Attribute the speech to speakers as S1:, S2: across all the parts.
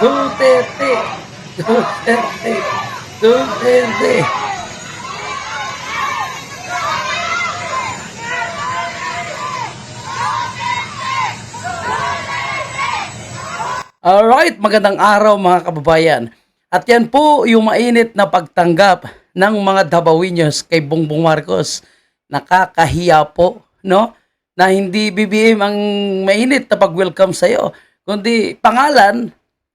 S1: Duterte! Duterte! Duterte! Alright, magandang araw mga kababayan. At yan po yung mainit na pagtanggap ng mga Dabaweños kay Bongbong Marcos. Nakakahiya po, no? Na hindi BBM ang mainit na pag-welcome sa'yo, kundi pangalan,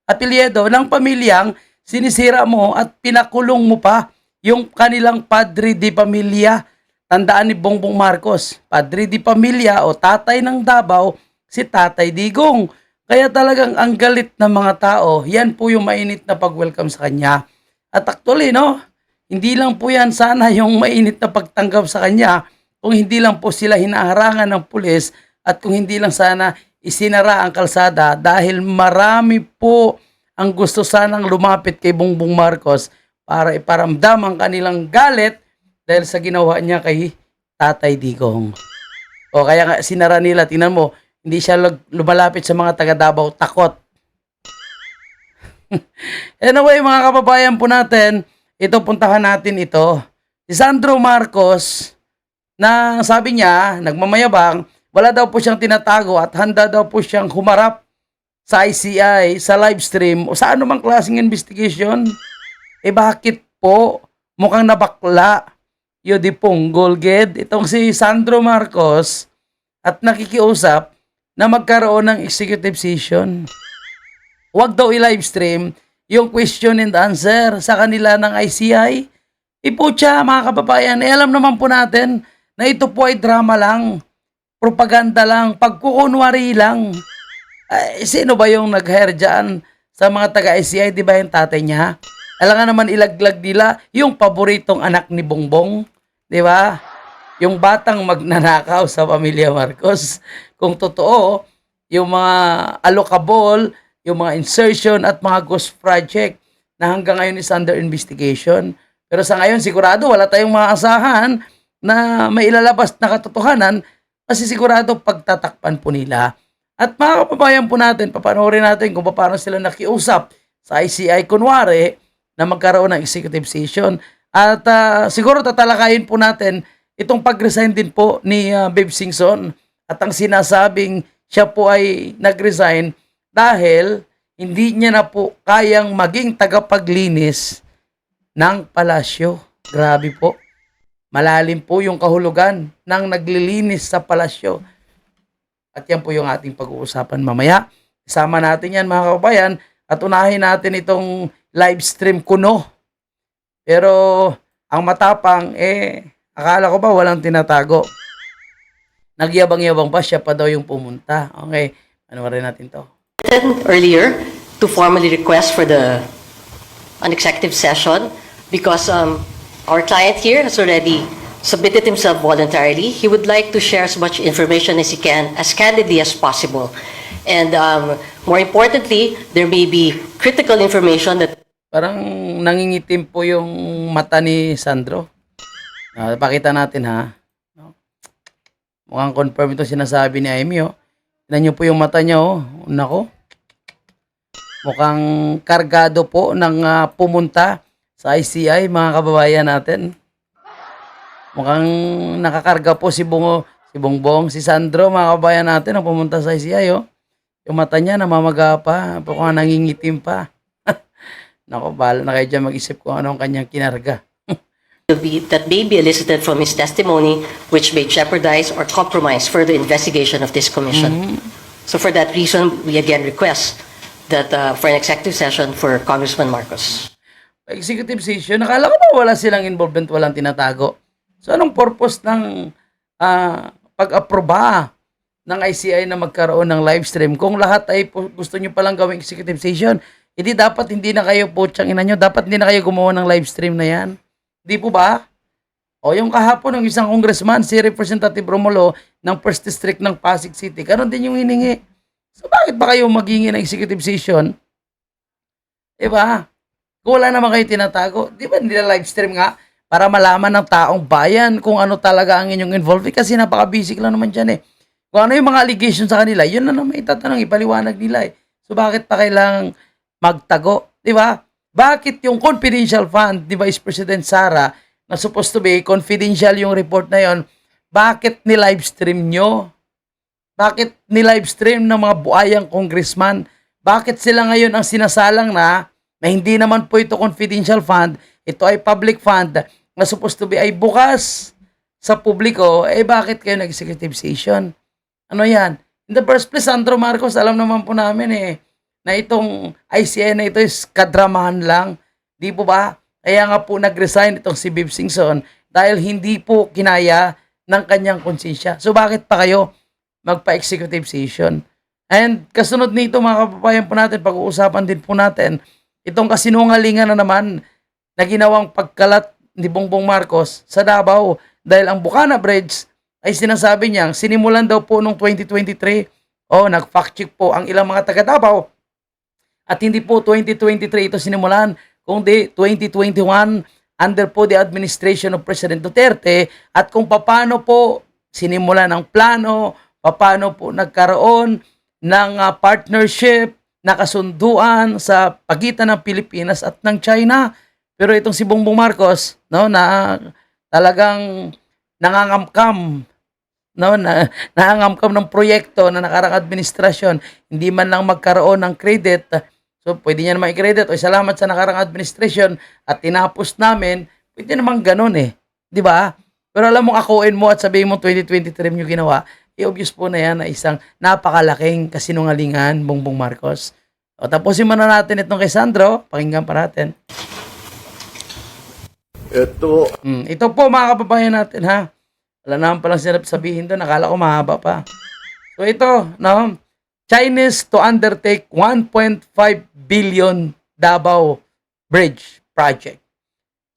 S1: apelyido ng pamilyang sinisira mo at pinakulong mo pa yung kanilang padre de pamilya. Tandaan ni Bongbong Marcos, padre de pamilya o tatay ng Davao, si Tatay Digong. Kaya talagang ang galit ng mga tao, yan po yung mainit na pag-welcome sa kanya. At actually, no, hindi lang po yan sana yung mainit na pagtanggap sa kanya kung hindi lang po sila hinaharangan ng pulis at kung hindi lang sana isinara ang kalsada dahil marami po ang gusto sanang lumapit kay Bongbong Marcos para iparamdam ang kanilang galit dahil sa ginawa niya kay Tatay Digong. O kaya nga sinara nila, tingnan mo, hindi siya lumalapit sa mga taga Davao, takot. Anyway, mga kababayan po natin, ito puntahan natin ito. Si Sandro Marcos, na sabi niya, nagmamayabang, wala daw po siyang tinatago at handa daw po siyang humarap sa ICI, sa live stream, o sa anumang klaseng investigation. Eh bakit po? Mukhang nabakla. Yo di punggol, ged. Itong si Sandro Marcos at nakikiusap na magkaroon ng executive session. Huwag daw i-live stream yung question and answer sa kanila ng ICI. Iputya, mga kababayan, alam naman po natin na ito po ay drama lang, propaganda lang, pagkukunwari lang. Sino ba yung nag-hire dyan sa mga taga-ICI? Di ba yung tatay niya? Alam nga naman ilaglag nila yung paboritong anak ni Bongbong. Di ba? Yung batang magnanakaw sa pamilya Marcos. Kung totoo, yung mga allocable, yung mga insertion at mga ghost project na hanggang ngayon is under investigation. Pero sa ngayon, sigurado wala tayong maasahan na may ilalabas na katotohanan kasi sigurado pagtatakpan po nila. At mga kababayan po natin, papanoorin natin kung paano sila nakiusap sa ICI kunwari na magkaroon ng executive session. At siguro tatalakayin po natin itong pag-resign din po ni Babe Singson at ang sinasabing siya po ay nag-resign dahil hindi niya na po kayang maging tagapaglinis ng palasyo. Grabe po. Malalim po yung kahulugan ng naglilinis sa palasyo. At yan po yung ating pag-uusapan mamaya. Isama natin yan mga kababayan at unahin natin itong live stream kuno. Pero ang matapang akala ko ba walang tinatago? Nagyabang-yabang pa, siya pa daw yung pumunta. Okay, panoorin natin to.
S2: Earlier to formally request for an executive session because our client here has already submitted himself voluntarily. He would like to share as much information as he can, as candidly as possible. And more importantly, there may be critical information that...
S1: Parang nangingitim po yung mata ni Sandro. Pakita natin ha. Mukhang confirm ito sinasabi ni Amy. Tignan niyo po yung mata niya. Nako. Mukhang kargado po ng pumunta sa ICI, mga kababayan natin. Mukhang nakakarga po si Bongbong, si Sandro, mga kababayan natin, ang pumunta sa ICI. Yung mata niya namamaga pa, mukhang nangingitim pa. Nako, bahala na kayo dyan mag-isip kung ano ang kanyang kinarga.
S2: that may be elicited from his testimony which may jeopardize or compromise further investigation of this commission. So for that reason, we again request that for an executive session for Congressman Marcos.
S1: Executive session, nakala ko ba wala silang involvement, walang tinatago? So anong purpose ng pag-aproba ng ICI na magkaroon ng live stream kung lahat ay gusto nyo palang gawing executive session? Hindi dapat hindi na kayo putyang ina nyo, dapat hindi na kayo gumawa ng live stream na yan. Di po ba? O yung kahapon ng isang congressman, si Representative Romulo ng 1st District ng Pasig City, karon din yung hiningi. So bakit ba kayo maghingi ng executive session? Di ba? Kung wala naman kayo tinatago, di ba nila live stream nga para malaman ng taong bayan kung ano talaga ang inyong involved? Kasi napaka-basic lang naman dyan eh. Kung ano yung mga allegations sa kanila, yun na naman itatanong, ipaliwanag nila eh. So bakit pa kailangang magtago, di ba? Bakit yung confidential fund, di ba, Vice President Sara, na supposed to be confidential yung report na yon, bakit ni-livestream nyo? Bakit ni-livestream ng mga buayang congressman? Bakit sila ngayon ang sinasalang na hindi naman po ito confidential fund, ito ay public fund na supposed to be ay bukas sa publiko, bakit kayo nag-executive session? Ano yan? In the first place, Sandro Marcos, alam naman po namin na itong ICI na ito is kadramahan lang. Di po ba? Kaya nga po nag-resign itong si Viv Singson dahil hindi po kinaya ng kanyang konsensya. So bakit pa kayo magpa-executive session? And kasunod nito mga kababayan po natin, pag-uusapan din po natin itong kasinungalingan na naman na ginawang pagkalat ni Bongbong Marcos sa Davao dahil ang Bukana Bridge ay sinasabi niyang sinimulan daw po noong 2023. Nag-fact check po ang ilang mga taga Davao at hindi po 2023 ito sinimulan, kundi 2021 under po the administration of President Duterte, at kung paano po sinimulan ang plano, paano po nagkaroon ng partnership, nakasunduan sa pagitan ng Pilipinas at ng China. Pero itong si Bongbong Marcos, na talagang nangangamkam, nangangamkam ng proyekto na nakarang administrasyon, hindi man lang magkaroon ng credit. So, pwede niya naman i-credit, salamat sa nakarang administrasyon at tinapos namin. Pwede naman ganun di ba? Pero alam mo, akuin mo at sabihin mo 2023 yung ginawa, obvious po na yan na isang napakalaking kasinungalingan, Bongbong Marcos. Tapusin muna natin itong kay Sandro, pakinggan pa natin. Ito po mga kababayan natin, ha? Wala naman palang sabihin doon, nakala ko mahaba pa. So ito, Chinese to undertake 1.5 billion Davao Bridge project.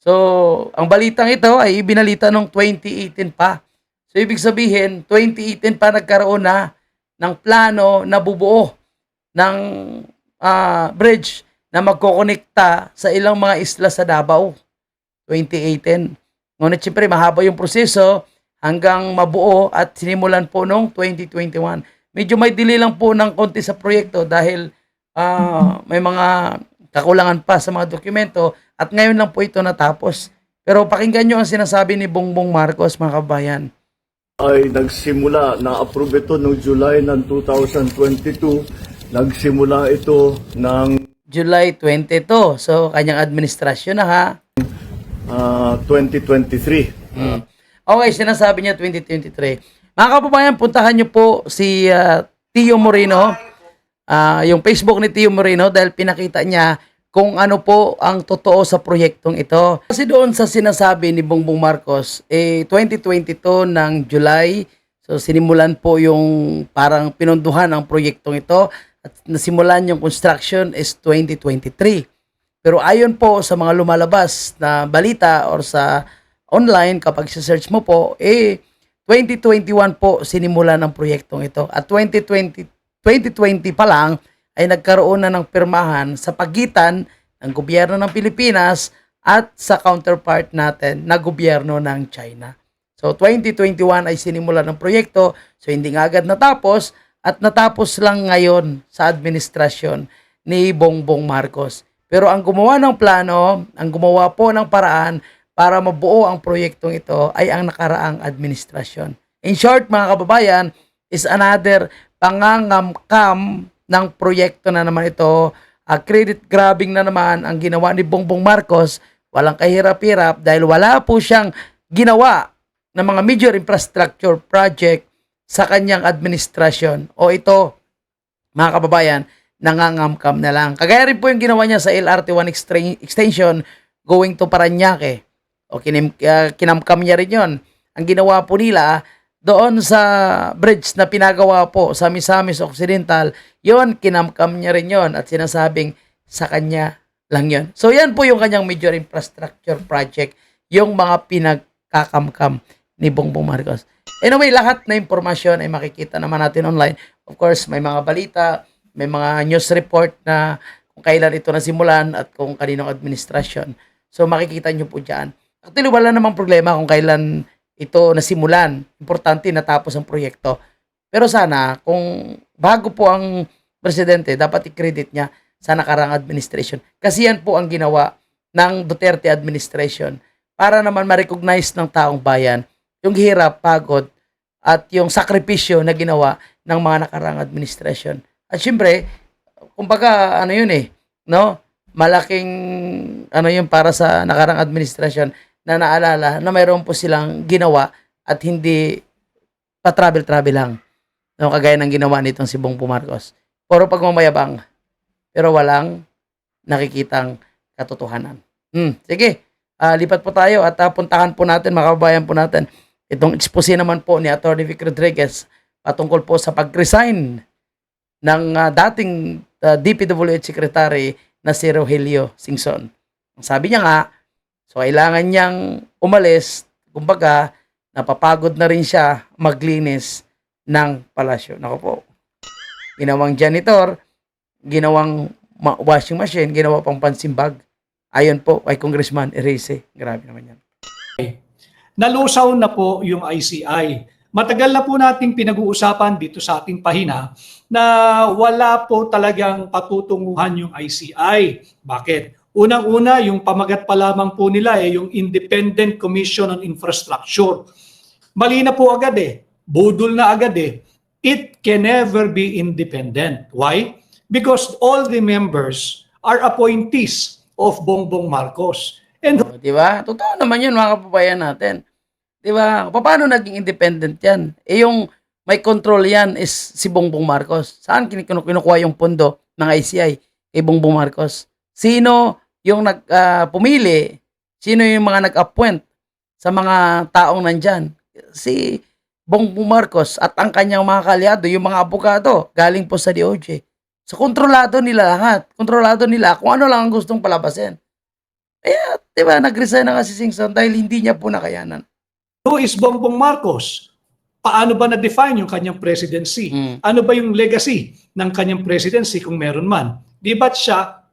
S1: So, ang balitang ito ay ibinalita noong 2018 pa. So, ibig sabihin, 2018 pa nagkaroon na ng plano na bubuo ng bridge na magkokonekta sa ilang mga isla sa Davao. 2018. Ngunit siyempre, mahaba yung proseso hanggang mabuo at sinimulan po noong 2021. Medyo may delay lang po ng konti sa proyekto dahil may mga kakulangan pa sa mga dokumento at ngayon lang po ito natapos. Pero pakinggan nyo ang sinasabi ni Bongbong Marcos, mga kabayan.
S3: Ay nagsimula, na-approve ito noong July ng 2022. Nagsimula ito ng
S1: July 22. So, kanyang administrasyon na, ha?
S3: 2023.
S1: Okay, sinasabi niya 2023. Mga kababayan, puntahan niyo po si Tio Moreno, yung Facebook ni Tio Moreno, dahil pinakita niya kung ano po ang totoo sa proyektong ito. Kasi doon sa sinasabi ni Bongbong Marcos, 2022 ng July, so sinimulan po yung parang pinunduhan ang proyektong ito at nasimulan yung construction is 2023. Pero ayon po sa mga lumalabas na balita or sa online, kapag search mo po, 2021 po sinimulan ng proyektong ito. At 2020 pa lang ay nagkaroon na ng pirmahan sa pagitan ng gobyerno ng Pilipinas at sa counterpart natin na gobyerno ng China. So 2021 ay sinimulan ng proyekto, so hindi nga agad natapos at natapos lang ngayon sa administrasyon ni Bongbong Marcos. Pero ang gumawa ng plano, ang gumawa po ng paraan para mabuo ang proyektong ito ay ang nakaraang administrasyon. In short, mga kababayan, is another pangangamkam ng proyekto na naman ito. Credit grabbing na naman ang ginawa ni Bongbong Marcos. Walang kahirap-hirap dahil wala po siyang ginawa ng mga major infrastructure project sa kanyang administrasyon. O ito, mga kababayan, nangangamkam na lang. Kagaya rin po yung ginawa niya sa LRT1 extension going to Parañaque. O kinamkam niya rin yun. Ang ginawa po nila doon sa bridge na pinagawa po sa Misamis Occidental, yon kinamkam niya rin yon at sinasabing sa kanya lang yon. So yan po yung kanyang major infrastructure project, yung mga pinagkakamkam ni Bongbong Marcos. Anyway, lahat na impormasyon ay makikita naman natin online. Of course, may mga balita, may mga news report na kung kailan ito nasimulan at kung kaninong administrasyon. So makikita nyo po dyan. Actually, wala namang problema kung kailan ito nasimulan. Importante natapos ang proyekto. Pero sana, kung bago po ang presidente, dapat i-credit niya sa nakarang administration. Kasi yan po ang ginawa ng Duterte administration para naman ma-recognize ng taong bayan yung hirap, pagod, at yung sakripisyo na ginawa ng mga nakarang administration. At syempre, kumbaga, ano yun no? Malaking, ano yun para sa nakarang administration na naalala na mayroon po silang ginawa at hindi pa-travel-travel lang. No, kagaya ng ginawa nitong si Bongbong Marcos. Puro pagmamayabang, pero walang nakikitang katotohanan. Sige, lipat po tayo at puntahan po natin, mga kababayan po natin, itong expose naman po ni Atty. Vic Rodriguez patungkol po sa pag-resign ng dating DPWH Secretary na si Rogelio Singson. Ang sabi niya nga, so kailangan niyang umalis, kumbaga, napapagod na rin siya maglinis ng palasyo. Nako po, ginawang janitor, ginawang washing machine, ginawa pang pansimbag. Ayon po kay Congressman Erese. Grabe naman yan.
S4: Nalusaw na po yung ICI. Matagal na po nating pinag-uusapan dito sa ating pahina na wala po talagang patutunguhan yung ICI. Bakit? Unang-una, yung pamagat pa lamang po nila yung Independent Commission on Infrastructure. Mali na po agad budol na agad It can never be independent. Why? Because all the members are appointees of Bongbong Marcos. And
S1: Di ba? Totoo naman yun, mga kababayan natin. Di ba? Paano naging independent yan? Yung may control yan is si Bongbong Marcos. Saan kinukuha yung pondo ng ICI? Kay Bongbong Marcos. Sino yung pumili? Sino yung mga nag-appoint sa mga taong nandyan? Si Bongbong Marcos at ang kanyang mga kalyado, yung mga abogado, galing po sa DOJ. So, kontrolado nila lahat. Kontrolado nila kung ano lang ang gustong palabasin. Kaya, di ba, nag-resign na kasi Singson dahil hindi niya po nakayanan.
S4: who is Bongbong Marcos? Paano ba na-define yung kanyang presidency? Ano ba yung legacy ng kanyang presidency kung meron man? Di ba't siya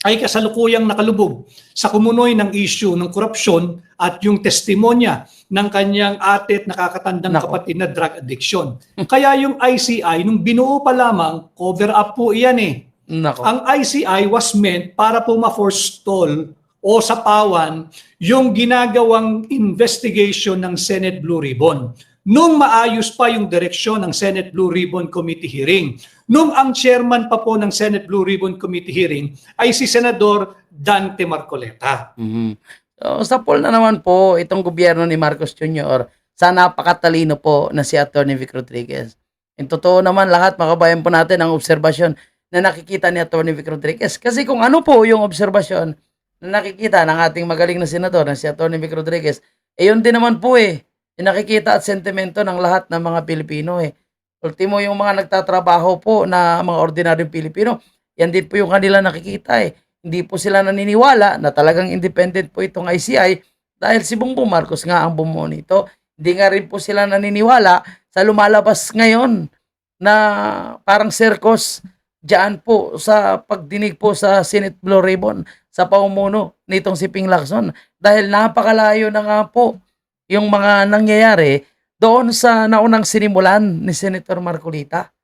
S4: ay kasalukuyang nakalubog sa kumunoy ng issue ng korupsyon at yung testimonya ng kanyang ate at nakakatandang kapatid na drug addiction. Kaya yung ICI, nung binuo pa lamang, cover up po iyan
S1: Nako.
S4: Ang ICI was meant para po ma-forestall o sapawan yung ginagawang investigation ng Senate Blue Ribbon. Nung maayos pa yung direksyon ng Senate Blue Ribbon Committee hearing, nung ang chairman pa po ng Senate Blue Ribbon Committee hearing ay si Senador Dante Marcoleta.
S1: So, sa poll na naman po itong gobyerno ni Marcos Jr. sa napakatalino po na si Atty. Vic Rodriguez. In totoo naman lahat, makabayan po natin ang obserbasyon na nakikita ni Atty. Vic Rodriguez. Kasi kung ano po yung obserbasyon na nakikita ng ating magaling na senador na si Atty. Vic Rodriguez, yun din naman po yung nakikita at sentimento ng lahat ng mga Pilipino Ultimo yung mga nagtatrabaho po na mga ordinaryong Pilipino, yan din po yung kanila nakikita Hindi po sila naniniwala na talagang independent po itong ICI dahil si Bongbong Marcos nga ang bumuo nito. Hindi nga rin po sila naniniwala sa lumalabas ngayon na parang circus diyan po sa pagdinig po sa Senate Blue Ribbon sa pamumuno nitong si Ping Lacson dahil napakalayo na nga po yung mga nangyayari doon sa naunang sinimulan ni Senator Marcolita.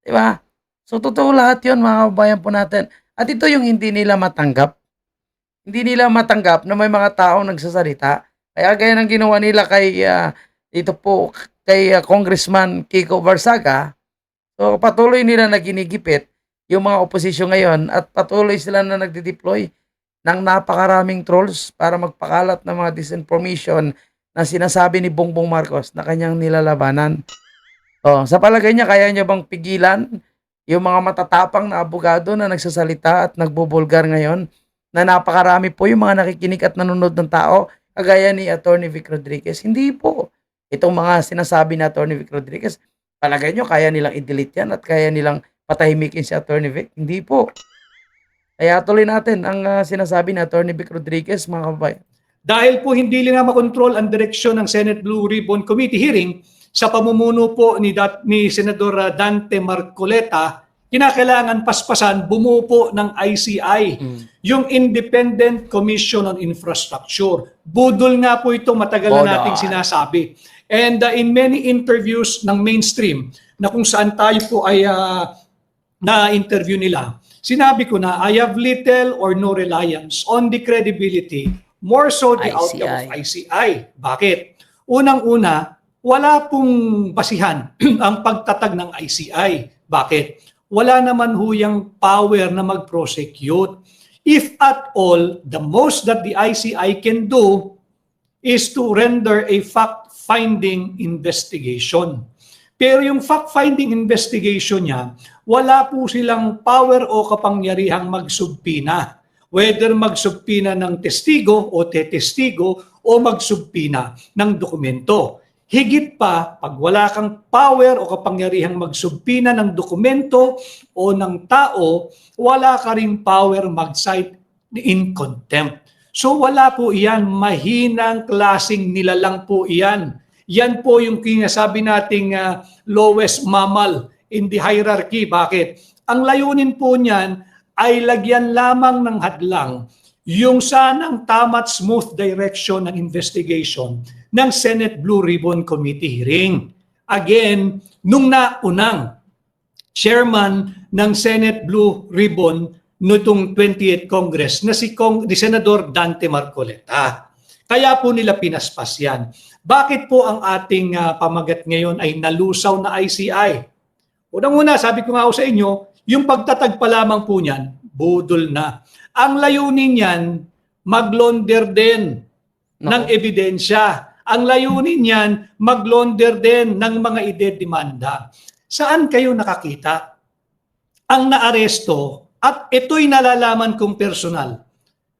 S1: Diba? So, totoo lahat yun, mga kababayan po natin. At ito yung hindi nila matanggap. Hindi nila matanggap na may mga taong nagsasalita. Kaya gaya ng ginawa nila kay, kay Congressman Kiko Barsaga, so patuloy nila na ginigipit yung mga oposisyon ngayon at patuloy sila na nagde-deploy ng napakaraming trolls para magpakalat ng mga disinformation na sinasabi ni Bongbong Marcos na kanyang nilalabanan. Sa palagay niya, kaya niya bang pigilan yung mga matatapang na abogado na nagsasalita at nagbubulgar ngayon na napakarami po yung mga nakikinig at nanonood ng tao kagaya ni Atty. Vic Rodriguez? Hindi po. Itong mga sinasabi ni Atty. Vic Rodriguez, palagay niyo kaya nilang i-delete yan at kaya nilang patahimikin si Atty. Vic? Hindi po. Kaya tuloy natin ang sinasabi ni Atty. Vic Rodriguez, mga kababayan.
S4: Dahil po hindi nila makontrol ang direksyon ng Senate Blue Ribbon Committee hearing sa pamumuno po ni Senador Dante Marcoleta, kinakailangan paspasan, bumuo po ng ICI, yung Independent Commission on Infrastructure. Budol nga po ito, matagal na nating sinasabi. And in many interviews ng mainstream, na kung saan tayo po ay na-interview nila, sinabi ko na, I have little or no reliance on the credibility, more so the outcome of ICI. Bakit? Unang-una, wala pong basihan ang pagtatag ng ICI. Bakit? Wala naman huyang power na mag-prosecute. If at all, the most that the ICI can do is to render a fact-finding investigation. Pero yung fact-finding investigation niya, wala po silang power o kapangyarihang magsubpina. Whether magsubpina ng testigo o tetestigo o magsubpina ng dokumento. Higit pa, pag wala kang power o kapangyarihang magsubpina ng dokumento o ng tao, wala ka ring power mag-cite in contempt. So wala po iyan, mahinang klaseng nilalang po iyan. Yan po yung kinasabi nating lowest mammal in the hierarchy. Bakit? Ang layunin po niyan ay lagyan lamang ng hadlang yung sanang tama't smooth direction ng investigation ng Senate Blue Ribbon Committee hearing. Again, nung naunang chairman ng Senate Blue Ribbon nitong 28th Congress na si Senador Dante Marcoleta. Kaya po nila pinaspas yan. Bakit po ang ating pamagat ngayon ay nalusaw na ICI? Unang-una, sabi ko nga sa inyo, yung pagtatag pa lamang po niyan, budol na. Ang layunin niyan, maglonder din ng ebidensya. Ang layunin niyan, maglonder din ng mga idedemanda. Saan kayo nakakita? Ang naaresto, at ito'y nalalaman kong personal,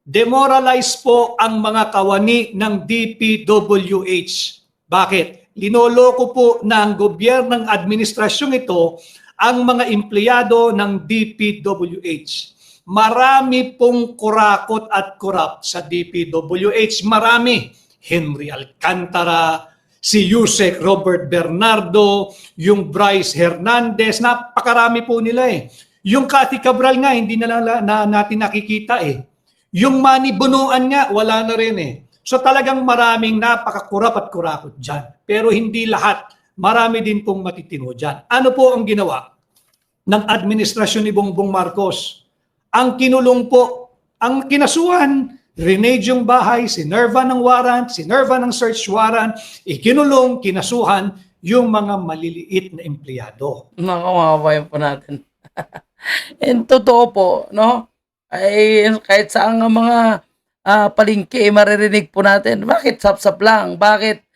S4: demoralize po ang mga kawani ng DPWH. Bakit? Linoloko po ng gobyernong administrasyong ito ang mga empleyado ng DPWH. Marami pong kurakot at corrupt sa DPWH. Marami. Henry Alcantara, si Yusek Robert Bernardo, yung Bryce Hernandez, napakarami po nila eh. Yung Cathy Cabral nga, hindi na natin nakikita eh. Yung Manny Bunuan nga, wala na rin eh. So talagang maraming napakakurap at kurakot dyan. Pero hindi lahat. Marami din pong matitino dyan. Ano po ang ginawa ng administrasyon ni Bongbong Marcos? Ang kinulong po, ang kinasuhan, renege yung bahay, sinerva ng warrant, sinerva ng search warrant, ikinulong, kinasuhan yung mga maliliit na empleyado.
S1: Mga kababayan po natin. And totoo po, no? Ay kahit saan ang mga palengke, maririnig po natin, bakit sapsap lang? Bakit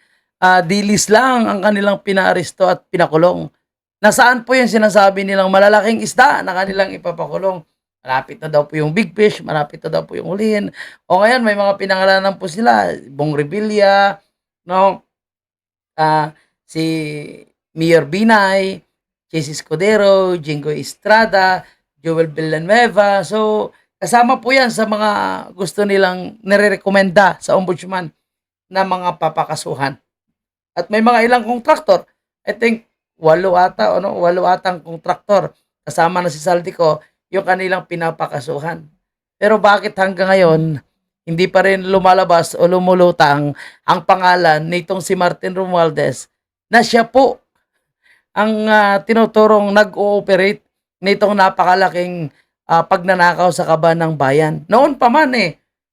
S1: dilis lang ang kanilang pinaaresto at pinakulong? Nasaan po yung sinasabi nilang malalaking isda na kanilang ipapakulong? Malapit na daw po yung big fish, malapit na daw po yung hulihin. O ngayon, may mga pinangalanan po sila. Bong Revilla, no? Si Mayor Binay, Chase Escudero, Jingo Estrada, Joel Villanueva. So, kasama po yan sa mga gusto nilang nire-recommenda sa ombudsman na mga papakasuhan. At may mga ilang kontraktor, I think 8 atang kontraktor. Kasama na si Saldico, yung kanilang pinapakasuhan. Pero bakit hanggang ngayon, hindi pa rin lumalabas o lumulutang ang pangalan nitong si Martin Romualdez na siya po ang tinuturong nag-ooperate nitong napakalaking pagnanakaw sa kaban ng bayan. Noon pa man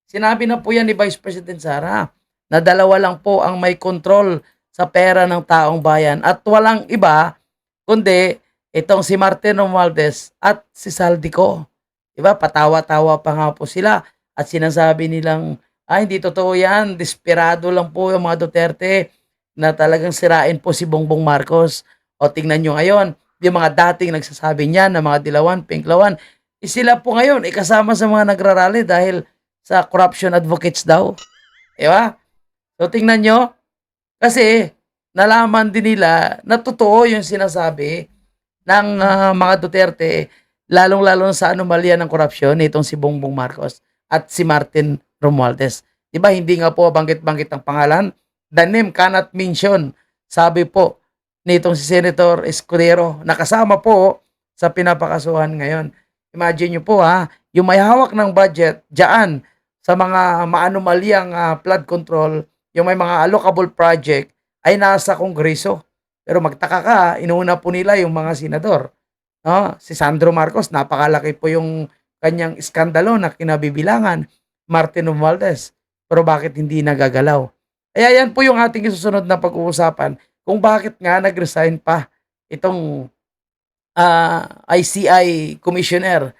S1: sinabi na po yan ni Vice President Sara na 2 lang po ang may control sa pera ng taong bayan at walang iba kundi itong si Martin Romualdez at si Saldico. Diba? Patawa-tawa pa nga po sila at sinasabi nilang, hindi totoo yan, desperado lang po yung mga Duterte na talagang sirain po si Bongbong Marcos. O tingnan nyo ngayon, yung mga dating nagsasabi niyan na mga dilawan, pinklawan, sila po ngayon kasama sa mga nagrarally dahil sa corruption advocates daw. Diba? So tingnan nyo, kasi nalaman din nila na totoo yung sinasabi ng mga Duterte, lalong-lalo sa anomalya ng korupsyon nitong si Bongbong Marcos at si Martin Romualdez. Diba, hindi nga po banggit-banggit ang pangalan. The name cannot mention, sabi po nitong si Senator Escudero, nakasama po sa pinapakasuhan ngayon. Imagine nyo po yung may hawak ng budget dyan sa mga maanomalyang flood control, yung may mga allocable project ay nasa Kongreso. Pero magtaka ka, inuuna po nila yung mga senador. no? Si Sandro Marcos, napakalaki po yung kanyang iskandalo na kinabibilangan. Martin Romualdez, pero bakit hindi nagagalaw? Kaya yan po yung ating susunod na pag-uusapan kung bakit nga nag-resign pa itong ICI commissioner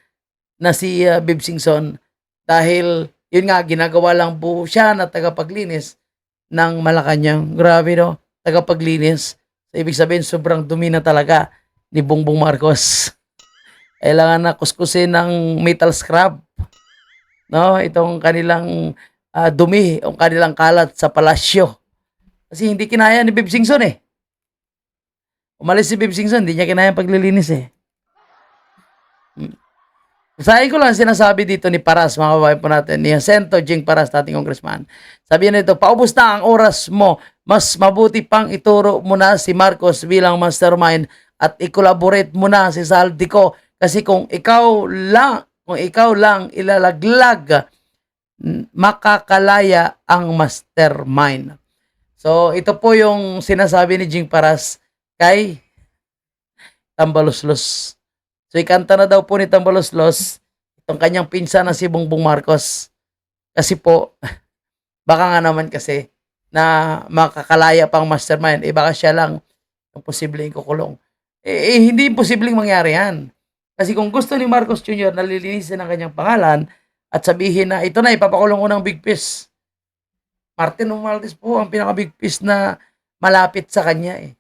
S1: na si Bib Singson, dahil yun nga, ginagawa lang po siya na tagapaglinis ng Malacanang. Grabe, no? Tagapaglinis. So, ibig sabihin, sobrang dumi na talaga ni Bongbong Marcos. Kailangan na kuskusin ng metal scrub, no? Itong kanilang dumi, ang kanilang kalat sa palasyo. Kasi hindi kinaya ni Bib Singson eh. Umalis si Bib Singson, hindi niya kinaya paglilinis eh. Sabi ko lang sinasabi dito ni Paras, mga kababayan po natin, ni Jacinto Jing Paras, dating congressman. Sabi niya nito, paubos na ang oras mo. Mas mabuti pang ituro mo na si Marcos bilang mastermind at i-collaborate mo na si Saldico. Kasi kung ikaw lang ilalaglag, makakalaya ang mastermind. So, ito po yung sinasabi ni Jing Paras kay Tambaloslos. So, ikanta na daw po ni Tambaloslos itong kanyang pinsan na si Bongbong Marcos. Kasi po, baka nga naman kasi na makakalaya pang mastermind, baka siya lang ang posibleng kukulong. Hindi posibleng mangyari yan. Kasi kung gusto ni Marcos Jr. na lilinisin ang kanyang pangalan at sabihin na ito na, ipapakulong ko ng big fish. Martin Romualdez po ang pinaka-big fish na malapit sa kanya eh.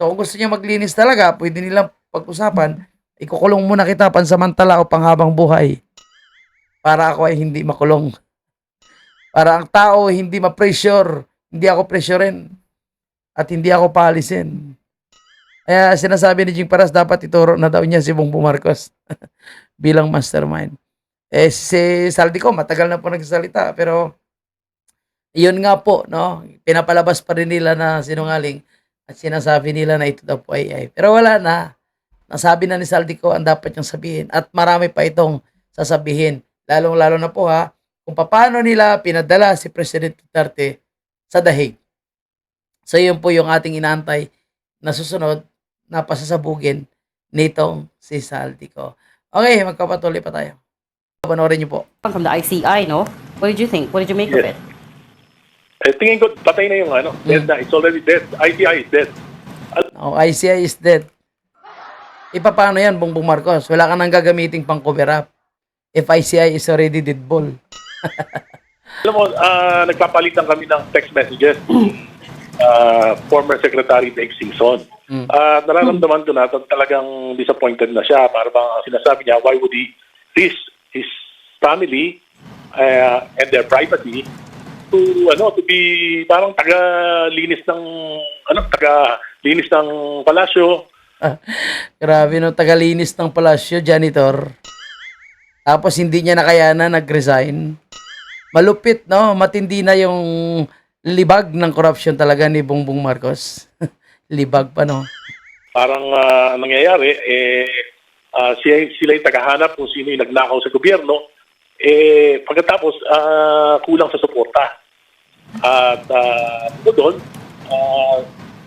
S1: So kung gusto niya maglinis talaga, pwede nilang pag-usapan, ikukulong muna kita pansamantala o panghabang buhay para ako ay hindi makulong. Para ang tao hindi ma-pressure, hindi ako pressurein at hindi ako paalisin. Kaya sinasabi ni Jing Paras, dapat ituro na daw niya si Bongbong Marcos bilang mastermind. Si Saldico, matagal na po nagsasalita, pero yun nga po, no? Pinapalabas pa rin nila na sinungaling at sinasabi nila na ito daw po ay. Pero wala na. Nasabi na ni Saldico ang dapat niyang sabihin at marami pa itong sasabihin. Lalong-lalo na po kung paano nila pinadala si President Duterte sa dahig. So yun po yung ating inaantay na susunod na pasasabugin nitong si Saldico. Okay, magpapatuloy pa tayo. Panoorin niyo po.
S5: From the ICI, no? What did you think? What did you make of
S6: Yes.
S5: it?
S6: Tingin ko, patay na yung dead na. It's already dead. ICI is dead.
S1: ICI is dead. Paano yan, Bongbong Marcos? Wala ka nang gagamiting pang cover up. If ICI is already dead ball.
S6: Alam mo, nagpapalitan kami ng text messages. Former Secretary Dave Singson. Nararamdaman ko na talagang disappointed na siya. Para bang sinasabi niya, why would he risk his family and their privacy to be parang taga-linis ng palasyo.
S1: Grabe no, tagalinis ng palasyo, janitor. Tapos hindi niya nakayanan, nag-resign. Malupit, no? Matindi na yung libag ng corruption talaga ni Bongbong Marcos. Libag pa, no?
S6: Parang ang nangyayari, sila yung tagahanap kung sino yung nagnakaw sa gobyerno. Pagkatapos, kulang sa suporta. At doon,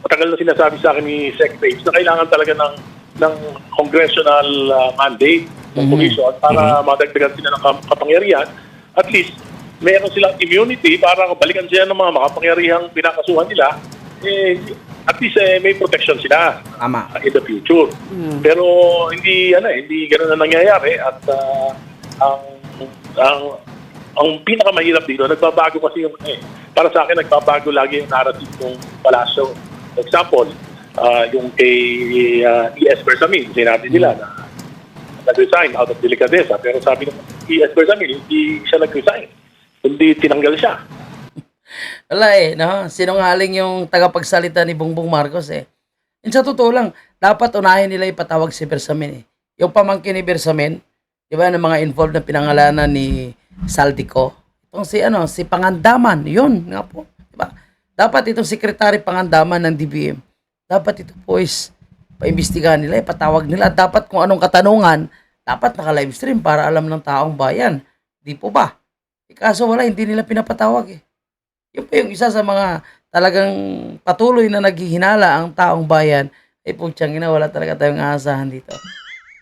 S6: matagal na sinasabi sa akin ni Sec Graves na kailangan talaga ng congressional mandate ng commission para madagdagan sila ng kapangyarihan. At least, meron silang immunity para balikan sila ng mga makapangyarihang pinakasuhan nila. At least may protection sila in the future. Pero hindi ganoon na nangyayari at ang pinakamahirap dito, nagbabago kasi yung para sa akin nagbabago lagi yung narrative ng palasyo. For example, yung kay E.S. Bersamin, sinabi nila na nag-resign out of delicadeza. Pero sabi ng E.S. Bersamin, hindi siya nag-resign. Hindi tinanggal siya.
S1: Wala no? Sinungaling yung tagapagsalita ni Bongbong Marcos Yung sa totoo lang, dapat unahin nila ipatawag si Bersamin Yung pamangkin ni Bersamin, di ba, ng mga involved na pinangalanan ni Saldico. Itong si Pangandaman, yun nga po. Di ba? Dapat itong Secretary Pangandaman ng DBM, dapat ito po is paimbestigahan nila, ipatawag nila. Dapat kung anong katanungan, dapat naka-livestream para alam ng taong bayan. Di po ba? Kaso wala, hindi nila pinapatawag Yun po yung isa sa mga talagang patuloy na naghihinala ang taong bayan Eh, putyang ina, wala talaga tayong aasahan dito.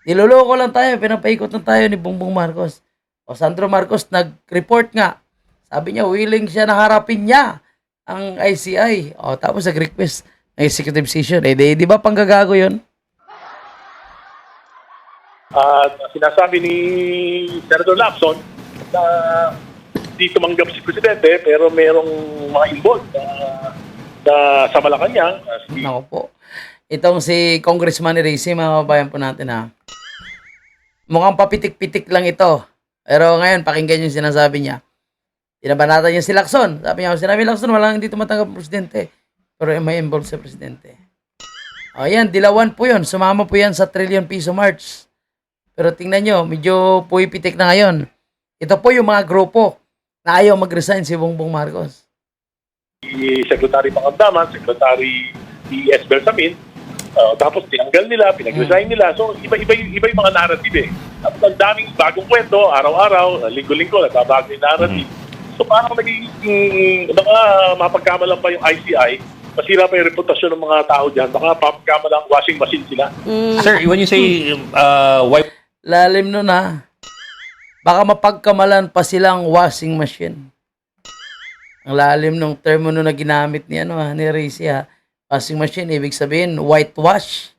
S1: Niloloko lang tayo, pinapaikot lang tayo ni Bongbong Marcos. O Sandro Marcos nag-report nga. Sabi niya, willing siya na harapin niya ang ICI. O, tapos nag-request ng executive session. Eh, di ba panggagago yun?
S6: At sinasabi ni Senator Lacson na di tumanggap si Presidente pero merong mga involved na sa Malacanang.
S1: Nako po. Itong si Congressman Racy, mga kababayan po natin ha. Mukhang papitik-pitik lang ito. Pero ngayon, pakinggan yung sinasabi niya. Tinabanatan niya si Lacson. Sabi niya, sinabi Lacson, walang hindi tumatanggap Presidente. Pero may involved sa Presidente. O yan, dilawan po yun. Sumama po yan sa trillion piso march. Pero tingnan nyo, medyo puipitik na ngayon. Ito po yung mga grupo na ayaw mag-resign si Bongbong Marcos.
S6: Si Secretary Pangandaman, Secretary E.S. Bersamin, tapos tinanggal nila, pinag-resign nila. So, iba yung mga narrative eh. At ang daming bagong kwento, araw-araw, linggo-linggo, nagbabago yung narrative. So, parang naging, mapagkamalan pa yung ICI, masira pa yung reputasyon ng mga tao dyan, baka mapagkamalang washing machine sila.
S7: Sir, when you say wipe
S1: Lalim nun ha. Baka mapagkamalan pa silang washing machine. Ang lalim nung termo na ginamit ni Racy ha. Washing machine, ibig sabihin, whitewash.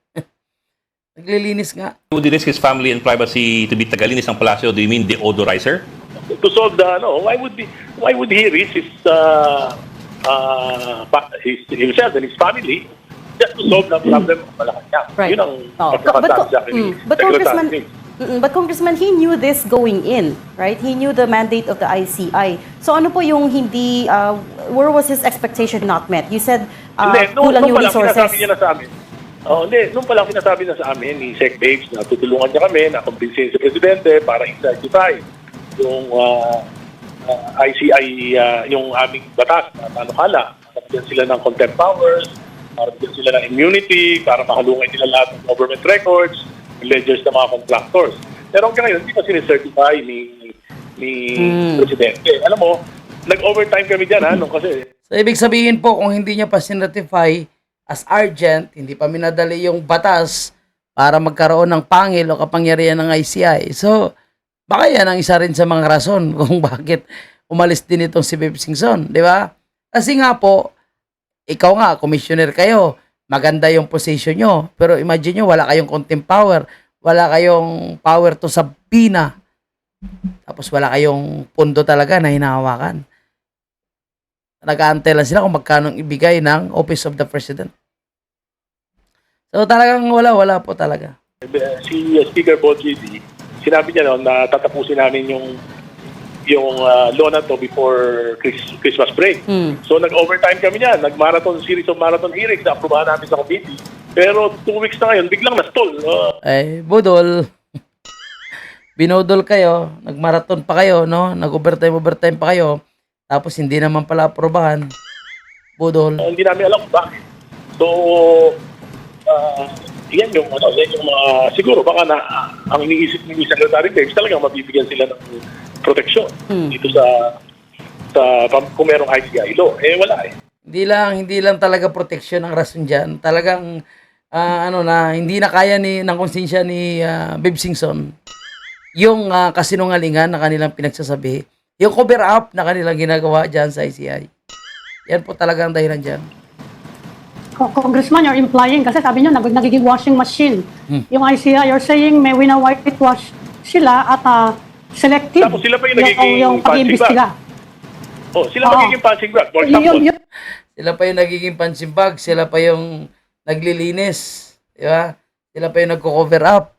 S1: Naglilinis nga.
S7: would risk his family and privacy to be tagalinis ng palasyo, do you mean deodorizer?
S6: To solve the, why would he risk himself and his family just to solve the problem of Malacanang?
S5: Right.
S6: Yun ang
S5: Oh.
S6: pagkakatansya ni
S5: But
S6: Secretary.
S5: But Congressman, he knew this going in, right? He knew the mandate of the ICI. So ano po yung hindi, where was his expectation not met? You said
S6: Hindi,
S5: kulang
S6: nung
S5: yung
S6: palang
S5: resources.
S6: sinasabi niya na sa amin. Nung palang sinasabi na sa amin ni Sec Babes na tutulungan niya kami na kumbinsin si Presidente para i-certify yung ICI, yung aming batas na panukala. Bigyan sila ng contempt powers, para bigyan sila ng immunity, para makalungay nila lahat ng government records, ledgers ng mga contractors. Pero hanggang ngayon, hindi pa sinicertify ni Presidente. Alam mo, nag-overtime kami dyan, kasi
S1: So, ibig sabihin po, kung hindi niya pa sinratify as urgent, hindi pa minadali yung batas para magkaroon ng pangil o kapangyarihan ng ICI. So, baka yan ang isa rin sa mga rason kung bakit umalis din itong si Babe Singson, di ba? Kasi nga po, ikaw nga, commissioner kayo, maganda yung position nyo, pero imagine nyo, wala kayong contempt power, wala kayong power to subpoena, tapos wala kayong pundo talaga na hinahawakan. Nag-aantay lang sila kung magkano ibigay ng Office of the President. So talagang wala po talaga.
S6: si Speaker Bonjidi, sinabi niya noon na tatapusin namin yung law na to before Christmas break. So nag-overtime kami niyan, series of marathon hearings na aprobahan namin sa committee. Pero 2 weeks na ngayon, biglang na-stall.
S1: Ay, budol. Binudol kayo, nag-marathon pa kayo, no? Nag-overtime pa kayo. Tapos hindi naman pala aprobahan. Budol.
S6: Hindi namin alam kung bakit. So, yan yung mga, siguro baka na ang iniisip ni Secretary Babes talagang mabibigyan sila ng proteksyon dito sa kung merong ICI law. Wala eh.
S1: Hindi lang talaga proteksyon ang rason diyan. Talagang hindi na kaya ng konsensya ni Babe Singson yung kasinungalingan na kanilang pinagsasabi. Yung cover up na kanilang ginagawa diyan sa ICI. Yan po talaga ang dahilan diyan.
S8: Congressman, you're implying, kasi sabi nyo, nagiging washing machine. Yung ICI, you're saying may wina-whitewash sila at selective.
S6: Tapos sila pa yung nagiging
S8: pag-iimbestiga.
S6: Sila magiging punching bag. For example,
S1: Sila pa yung nagiging punching bag, sila pa yung naglilinis, di ba? Sila pa yung nagko-cover up.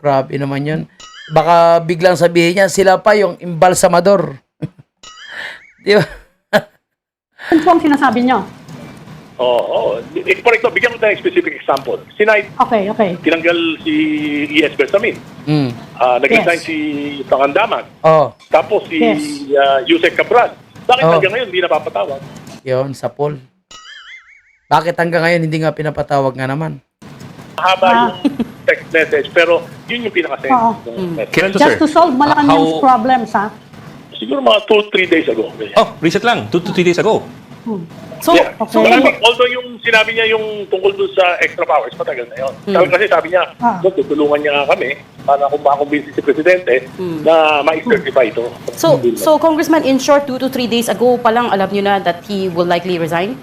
S1: Grabe naman yun. Baka biglang sabihin niya, sila pa yung imbalsamador. Di ba?
S8: Ano po ang sinasabi nyo?
S6: For example, bigyan ko tayo ng specific example.
S8: Okay.
S6: Tinanggal si E.S. Bersamin. Nag-resign
S8: Yes.
S6: si Pangandaman.
S1: Oh,
S6: Tapos si
S8: Yes.
S6: Yusek Cabral. Bakit
S1: Oh.
S6: hanggang ngayon hindi napapatawag?
S1: yun, sa poll. Bakit hanggang ngayon hindi nga pinapatawag nga naman?
S6: Mahaba yung text message, pero yun yung pinaka-send
S8: Oo.
S6: ng message.
S7: Kailan to, sir?
S8: Just to solve Malacanang's
S7: How-
S8: problems, ha?
S6: Siguro mga 2-3 days ago.
S7: Oh, recent lang. 2 to 3 days ago.
S5: So,
S6: Yeah. So,
S8: Okay.
S6: although yung sinabi niya yung tungkol doon sa extra powers, matagal na yun. Kasi sabi niya, "Look, tutulungan niya kami para kung makakumbinsi si Presidente na ma-certify ito."
S5: so Congressman, in short, 2 to 3 days ago pa lang, alam nyo na that he will likely resign?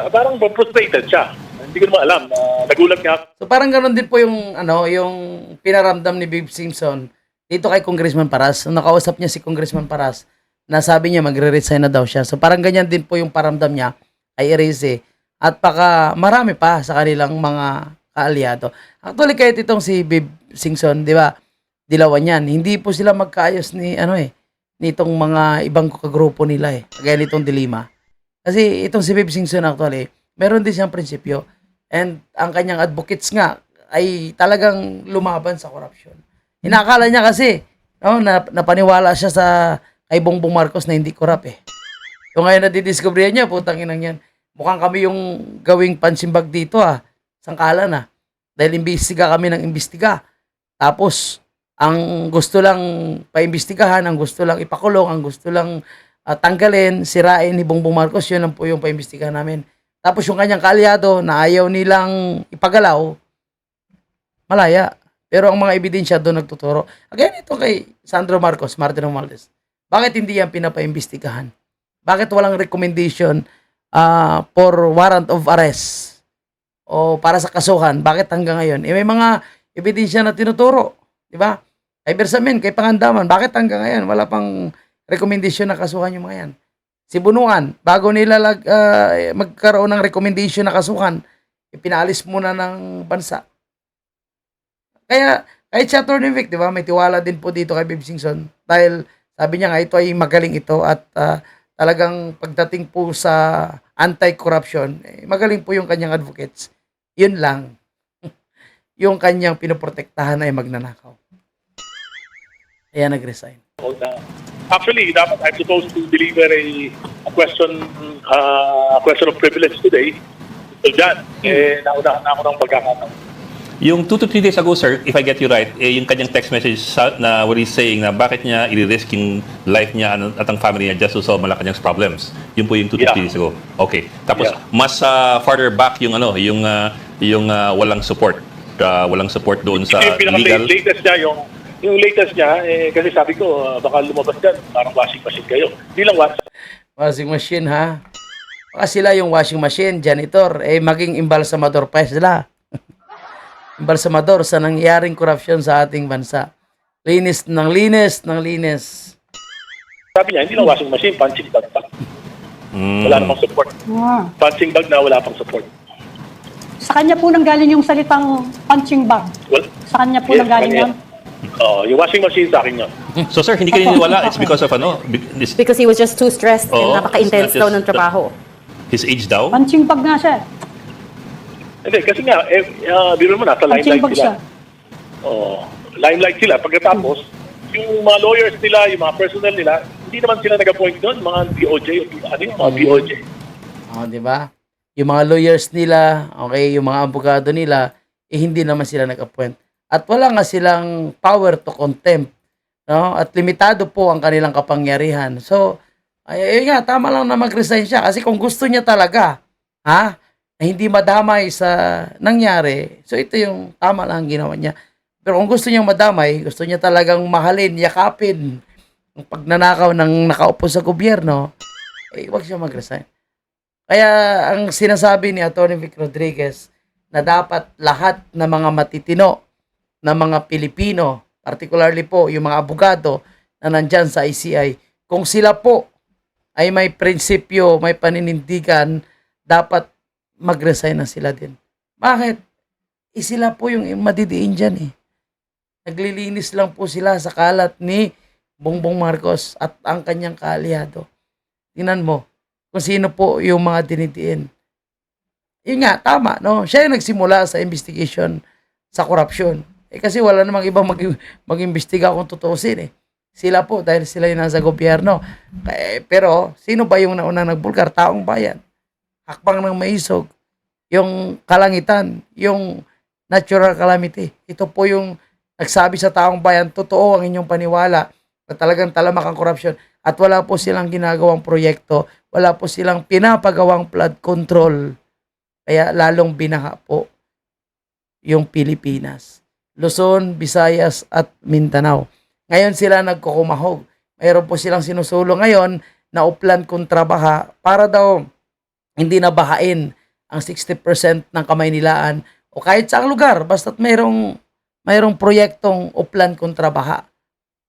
S6: Parang frustrated siya. Hindi ko naman alam. Nagulat nga.
S1: So parang ganoon din po yung yung pinaramdam ni Babe Simpson dito kay Congressman Paras. Nung nakausap niya si Congressman Paras, nasabi niya magre-resign na daw siya. So parang ganyan din po yung paramdam niya kay Erice. At baka marami pa sa kanilang mga kaalyado. Actually kahit itong si Babe Simpson, di ba? Dilawan yan. Hindi po sila magkaayos ni nitong mga ibang kagrupo nila Kagaya nitong Dilima. Kasi itong si Babe Simpson actually, meron din siyang prinsipyo. And ang kanyang advocates nga ay talagang lumaban sa korupsyon. Inakala niya kasi, napaniwala siya sa kay Bongbong Marcos na hindi korap Yung ngayon nadidiscover niya, putang inang yan. Mukhang kami yung gawing pansimbag dito Sangkala na. Dahil imbestiga kami ng imbestiga. Tapos, ang gusto lang paimbestigahan, ang gusto lang ipakulong, ang gusto lang tanggalin, sirain ni Bongbong Marcos, yun lang po yung paimbestigahan namin. Tapos yung kanyang kaalyado na ayaw nilang ipagalaw, malaya. Pero ang mga ebidensya doon nagtuturo. Again, ito kay Sandro Marcos, Martin Romualdez. Bakit hindi yan pinapaimbestigahan? Bakit walang recommendation for warrant of arrest? O para sa kasuhan? Bakit hanggang ngayon? May mga ebidensya na tinuturo. Di ba? Kay Bersamin, kay Pangandaman, bakit hanggang ngayon wala pang recommendation na kasuhan yung mga yan? Si Bunuan, bago nila magkaroon ng recommendation na kasuhan, ipinalis muna ng bansa. Kaya, kahit si Atty. Vic, di ba, may tiwala din po dito kay Babe Simpson. Dahil sabi niya nga, ito ay magaling ito at talagang pagdating po sa anti-corruption, magaling po yung kanyang advocates. Yun lang. Yung kanyang pinoprotektahan ay magnanakaw. Kaya nag-resign.
S6: Actually, dapat I'm supposed to deliver a question of privilege today. So, John, naunahan na ako ng pagkakataon.
S7: Yung 2 to 3 days ago, sir, if I get you right, yung kanyang text message na where he's saying na bakit niya i-risk yung life niya at ang family niya just to solve Malacanang's problems. Yun po yung 2 to 3 days ago. Okay. Tapos, mas farther back yung walang support. Walang support doon sa
S6: Yung
S7: legal.
S6: latest niya, kasi sabi ko, baka lumabas dyan, parang washing machine kayo. Hindi lang
S1: Washing machine, ha? Baka sila yung washing machine, janitor, maging imbalsamador pa sila. Imbalsamador sa nangyaring korupsyon sa ating bansa. Linis ng linis ng linis.
S6: Sabi niya, hindi lang washing machine, punching bag pa. Wala namang support. Punching bag na wala pang support.
S8: Sa kanya po nanggaling yung salitang punching bag.
S6: Well,
S8: Sa kanya po nanggaling
S6: kanya.
S8: yun.
S6: Yung washing machine sa akin yun.
S7: So, sir, hindi ka niniwala. It's because of
S5: Because he was just too stressed
S7: Oo,
S5: and napaka-intense
S7: it's
S5: daw
S7: not
S5: ng
S7: just
S5: trabaho.
S7: his age daw?
S8: Punching bag nga siya.
S6: Hindi, kasi nga, biro mo, nasa
S8: Punching
S6: limelight
S8: bag
S6: sila.
S8: siya.
S6: Limelight sila. Pagkatapos, yung mga lawyers nila, yung mga personnel nila, hindi naman sila nag-appoint doon, mga DOJ, mga DOJ.
S1: Di ba? Yung mga lawyers nila, okay, yung mga abogado nila, hindi naman sila nag-appoint. At wala nga silang power to contempt. No? At limitado po ang kanilang kapangyarihan. So, ayun nga, tama lang na mag-resign siya. Kasi kung gusto niya talaga, hindi madamay sa nangyari, so ito yung tama lang ang ginawa niya. Pero kung gusto niya madamay, gusto niya talagang mahalin, yakapin ang pagnanakaw ng nakaupo sa gobyerno, wag siya mag-resign. Kaya ang sinasabi ni Atty. Vic Rodriguez na dapat lahat ng mga matitino na mga Pilipino, particularly po yung mga abogado na nandyan sa ICI, kung sila po ay may prinsipyo, may paninindigan, dapat mag-resign na sila din. Bakit? Sila po yung madidiin dyan Naglilinis lang po sila sa kalat ni Bongbong Marcos at ang kanyang kaalyado. Tingnan mo kung sino po yung mga dinidiin. Yun nga, tama, no? Siya yung nagsimula sa investigation sa korupsyon. Kasi wala namang ibang mag-imbestiga kung tutuusin Sila po dahil sila yung nasa gobyerno. Pero sino ba yung naunang nagbulgar? Taong bayan. Hakbang ng maisog, yung kalangitan, yung natural calamity. Ito po yung nagsabi sa taong bayan, totoo ang inyong paniwala na talagang talamak ang korupsyon at wala po silang ginagawang proyekto, wala po silang pinapagawang flood control. Kaya lalong binaha po yung Pilipinas. Luzon, Visayas at Mindanao. Ngayon sila nagkukumahog. Mayroon po silang sinusulong ngayon na uplan kontra baha para daw hindi na bahain ang 60% ng Kamaynilaan o kahit saang lugar basta't mayroong proyektong uplan kontra baha.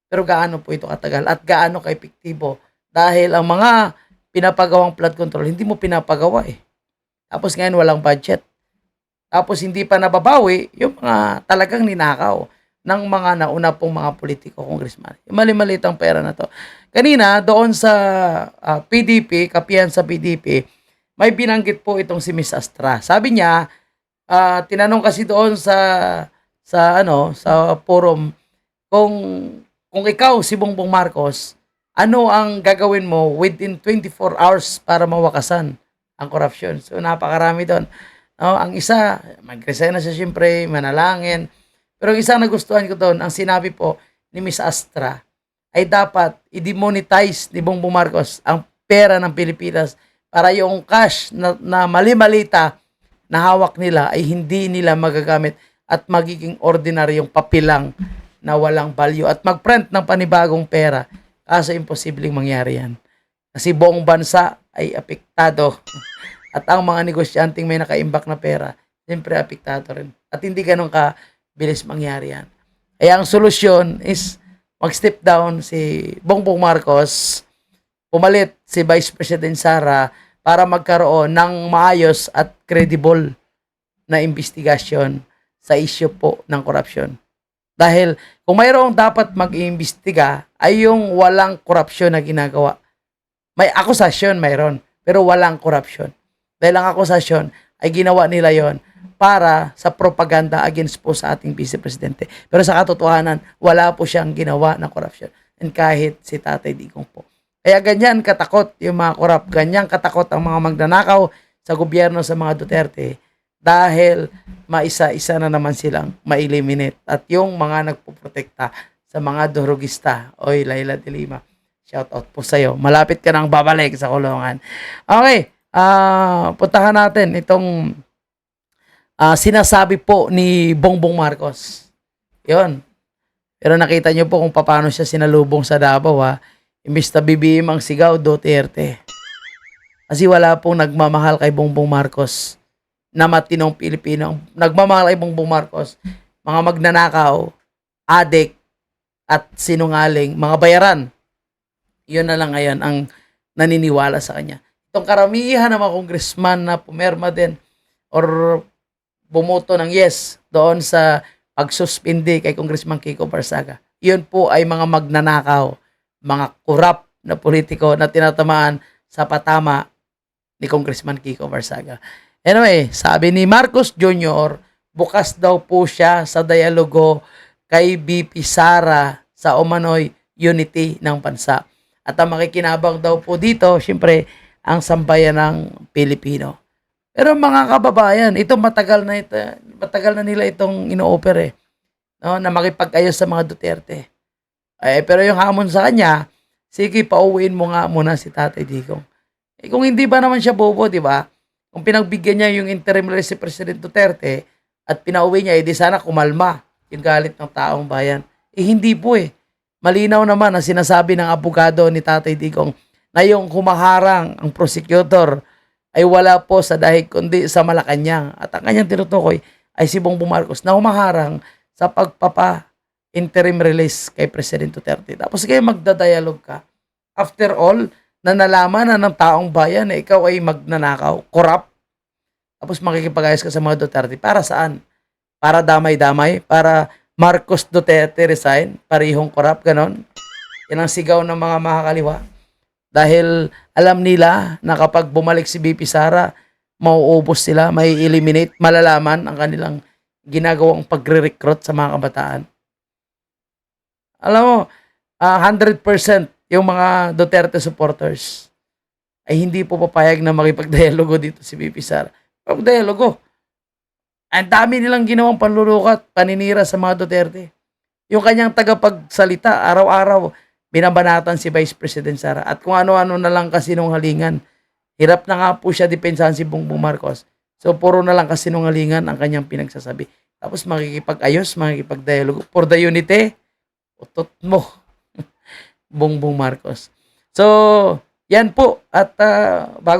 S1: Pero gaano po ito katagal at gaano kaepektibo dahil ang mga pinapagawang flood control hindi mo pinapagawa eh. Tapos ngayon walang budget. Tapos hindi pa nababawi yung mga talagang ninakaw ng mga nauna pong mga politiko, congressman. Yung mali-maliit ang pera na to. Kanina, doon sa PDP, kapihan sa PDP, may binanggit po itong si Miss Astra. Sabi niya, tinanong kasi doon sa forum kung ikaw si Bongbong Marcos, ano ang gagawin mo within 24 hours para mawakasan ang korupsyon? So napakarami doon. No, ang isa, mag-resign na siya siyempre, manalangin. Pero ang isa nagustuhan ko doon, ang sinabi po ni Miss Astra ay dapat i-demonetize ni Bongbong Marcos ang pera ng Pilipinas para yung cash na mali-malita na hawak nila ay hindi nila magagamit at magiging ordinaryong papilang na walang value at mag-print ng panibagong pera. Kaso imposibleng mangyari yan. Kasi buong bansa ay apektado. At ang mga negosyanteng may nakaimbak na pera, siyempre apektado rin. At hindi ganun kabilis mangyari yan. Kaya ang solusyon is mag-step down si Bongbong Marcos, pumalit si Vice President Sara para magkaroon ng maayos at credible na investigasyon sa issue po ng korupsyon. Dahil kung mayroong dapat mag-iimbestiga ay yung walang korupsyon na ginagawa. May akusasyon, mayroon, pero walang korupsyon. Dahil ang akusasyon ay ginawa nila yon para sa propaganda against po sa ating Vice Presidente. Pero sa katotohanan, wala po siyang ginawa na korupsyon. And kahit si Tatay Digong po. Kaya ganyan katakot yung mga korap, ganyan katakot ang mga magnanakaw sa gobyerno sa mga Duterte dahil maisa-isa na naman silang ma-eliminate. At yung mga nagpuprotekta sa mga durugista, oy Laila de Lima, shout out po sa'yo. Malapit ka nang babalik sa kulungan. Okay. Puntahan natin itong sinasabi po ni Bongbong Marcos. Yon. Pero nakita nyo po kung paano siya sinalubong sa Davao ha. Imbis na BBM ang sigaw, Duterte. Kasi wala pong nagmamahal kay Bongbong Marcos na matinong Pilipino. Ang nagmamahal kay Bongbong Marcos, mga magnanakaw, adik, at sinungaling, mga bayaran. Yun na lang ngayon ang naniniwala sa kanya. Itong karamihan ng mga congressman na pumerma din or bumoto ng yes doon sa pagsuspindi kay Congressman Kiko Barsaga. Yun po ay mga magnanakaw, mga korap na politiko na tinatamaan sa patama ni Congressman Kiko Barsaga. Anyway, sabi ni Marcos Jr., bukas daw po siya sa dialogo kay BP Sara sa umano'y unity ng bansa. At ang makikinabang daw po dito, syempre, ang sambayan ng Pilipino. Pero mga kababayan, ito matagal na nila itong ino-offer no, na makipag-ayos sa mga Duterte. Pero yung hamon sa kanya, sige, pauwiin mo nga muna si Tatay Digong. Kung hindi ba naman siya bobo, di ba? Kung pinagbigyan niya yung interim release si President Duterte at pinauwi niya, di sana kumalma yung galit ng taong bayan. Hindi po Malinaw naman ang sinasabi ng abogado ni Tatay Digong na yung humaharang ang prosecutor ay wala po sa dahig kundi sa Malacanang. At ang kanyang tinutukoy ay si Bongbong Marcos na humaharang sa pagpapa-interim release kay President Duterte. Tapos kayo magdadialog ka. After all, na nalaman na ng taong bayan na ikaw ay magnanakaw, corrupt, tapos makikipag-ayos ka sa mga Duterte. Para saan? Para damay-damay? Para Marcos Duterte resign? Parihong corrupt, ganon? Yan ang sigaw ng mga makakaliwa. Dahil alam nila na kapag bumalik si BP Sara, mauubos sila, may eliminate, malalaman ang kanilang ginagawang pagre-recruit sa mga kabataan. Alam mo, 100% yung mga Duterte supporters ay hindi po papayag na makipag-dialogo dito si BP Sara. Pag-dialogo. Ang dami nilang ginawang panlulukat, paninira sa mga Duterte. Yung kanyang tagapagsalita, araw-araw, binabanatan si Vice President Sara at kung ano-ano na lang kasinungalingan. Hirap na nga po siya depensahan si Bongbong Marcos. So puro na lang kasinungalingan ang kanyang pinagsasabi. Tapos makikipag-ayos, makikipag-dialogue for the unity. Utot mo. Bongbong Marcos. So, yan po. At bago